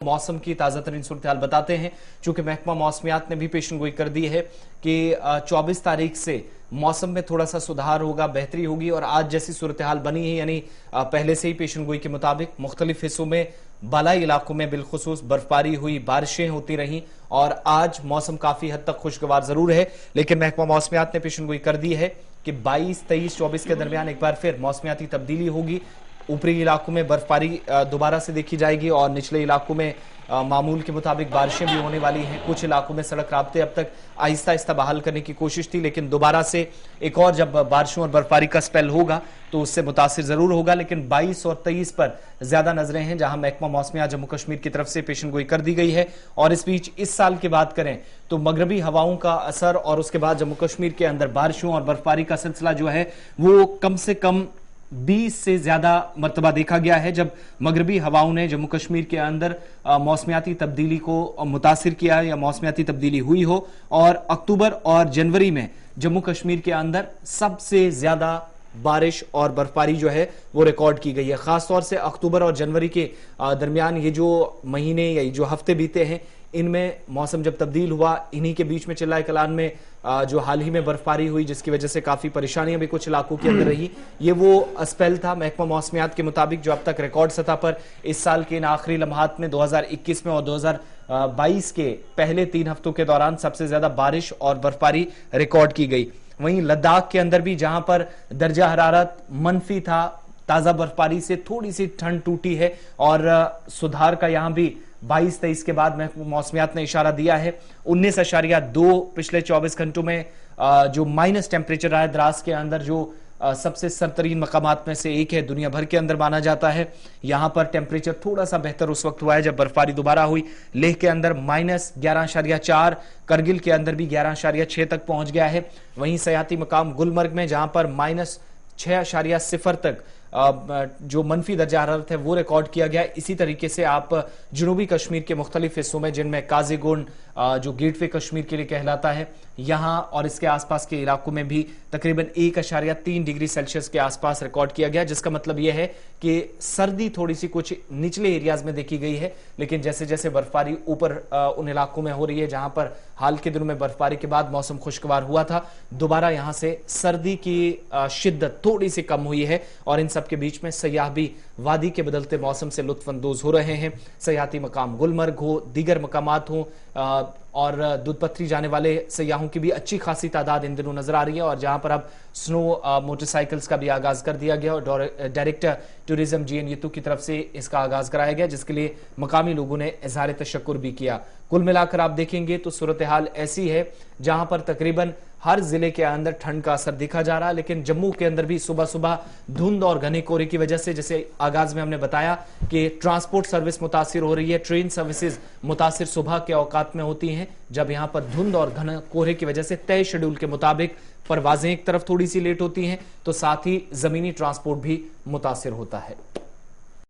मौसम की ताजा तरीन सूरत हाल बताते हैं। चूंकि महकमा मौसमियात ने भी पेशन गोई कर दी है कि 24 तारीख से मौसम में थोड़ा सा सुधार होगा, बेहतरी होगी और आज जैसी सूरत हाल बनी है यानी पहले से ही पेशन गोई के मुताबिक मुख्तलिफ हिस्सों में बालाई इलाकों में बिलखुसूस बर्फबारी हुई, बारिशें होती रहीं और आज मौसम काफी हद तक खुशगवार जरूर है। लेकिन महकमा मौसमियात ने पेशन गोई कर दी है कि 22, 23, 24 के दरमियान एक बार फिर मौसमियाती तब्दीली होगी। ऊपरी इलाकों में बर्फबारी दोबारा से देखी जाएगी और निचले इलाकों में मामूल के मुताबिक बारिशें भी होने वाली हैं। कुछ इलाकों में सड़क राब्ते अब तक आहिस्ता आहिस्ता बहाल करने की कोशिश थी, लेकिन दोबारा से एक और जब बारिशों और बर्फबारी का स्पेल होगा तो उससे मुतासिर जरूर होगा। लेकिन 22 और 23 पर ज्यादा नजरें हैं, जहां महकमा मौसमियात जम्मू कश्मीर की तरफ से पेशन गोई कर दी गई है। और इस बीच इस साल की बात करें तो मगरबी हवाओं का असर और उसके बाद जम्मू कश्मीर के अंदर बारिशों और बर्फबारी का सिलसिला जो है वो कम से कम 20 से ज्यादा मरतबा देखा गया है, जब मगरबी हवाओं ने जम्मू कश्मीर के अंदर मौसमियाती तब्दीली को मुतासिर किया या मौसमियाती तब्दीली हुई हो। और अक्टूबर और जनवरी में जम्मू कश्मीर के अंदर सबसे ज्यादा बारिश और बर्फबारी जो है वो रिकॉर्ड की गई है। खासतौर से अक्टूबर और जनवरी के दरमियान ये जो महीने या जो हफ्ते बीते हैं इनमें मौसम जब तब्दील हुआ, इन्हीं के बीच में चिल्लाए कलान में जो हाल ही में बर्फबारी हुई जिसकी वजह से काफी परेशानियां भी कुछ इलाकों के अंदर रही, ये वो स्पेल था महकमा मौसमियात के मुताबिक जो अब तक रिकॉर्ड सतह पर इस साल के इन आखिरी लम्हात में 2021 में और 2022 के पहले 3 हफ्तों के दौरान सबसे ज्यादा बारिश और बर्फबारी रिकॉर्ड की गई। वहीं लद्दाख के अंदर भी जहां पर दर्जा हरारत मनफी था, ताजा बर्फबारी से थोड़ी सी ठंड टूटी है और सुधार का यहां भी 22-23 के बाद मौसमियात ने इशारा दिया है। 19.2 पिछले 24 घंटों में जो माइनस टेम्परेचर रहा है द्रास के अंदर, जो सबसे सरतरीन मकामात में से एक है, दुनिया भर के अंदर माना जाता है। यहां पर टेम्परेचर थोड़ा सा बेहतर उस वक्त हुआ है जब बर्फबारी दोबारा हुई। लेह के अंदर -11.4, करगिल के अंदर भी 11.6 तक पहुंच गया है। वहीं सयाती मकाम गुलमर्ग में जहां पर -6.0 तक जो मनफी दर्जा हरारत है वो रिकॉर्ड किया गया। इसी तरीके से आप जनूबी कश्मीर के मुख्तलिफ हिस्सों में जिनमें काजीगुंड जो गेटवे कश्मीर के लिए कहलाता है, यहां और इसके आसपास के इलाकों में भी तकरीबन 1.3 डिग्री सेल्सियस के आसपास रिकॉर्ड किया गया, जिसका मतलब यह है कि सर्दी थोड़ी सी कुछ निचले एरियाज में देखी गई है। लेकिन जैसे जैसे बर्फबारी ऊपर उन इलाकों में हो रही है जहां पर हाल के दिनों में बर्फबारी के बाद मौसम खुशगवार हुआ था, दोबारा यहां से सर्दी की शिद्दत थोड़ी सी कम हुई है। और इन सब के बीच में सयाह भी वादी के बदलते मौसम से लुत्फानंदोज हो रहे हैं। सयाहती मकाम गुलमर्ग हो, दीगर मकामात हो और दूधपथरी जाने वाले सयाहों की भी अच्छी खासी तादाद इन दिनों नजर आ रही है। और जहां पर अब स्नो मोटरसाइकिल्स का भी आगाज कर दिया गया और डायरेक्टर टूरिज्म GNUT की तरफ से इसका आगाज कराया गया, जिसके लिए मकामी लोगों ने इजहार तशक्कुर भी किया। कुल मिलाकर आप देखेंगे तो सूरत हाल ऐसी है जहां पर तकरीबन हर जिले के अंदर ठंड का असर दिखा जा रहा है। लेकिन जम्मू के अंदर भी सुबह सुबह धुंध और घने कोहरे की वजह से, जैसे आगाज में हमने बताया कि ट्रांसपोर्ट सर्विस मुतासिर हो रही है, ट्रेन सर्विसेज मुतासिर सुबह के औकात में होती हैं, जब यहां पर धुंध और घने कोहरे की वजह से तय शेड्यूल के मुताबिक परवाजें एक तरफ थोड़ी सी लेट होती हैं तो साथ ही जमीनी ट्रांसपोर्ट भी मुतासिर होता है।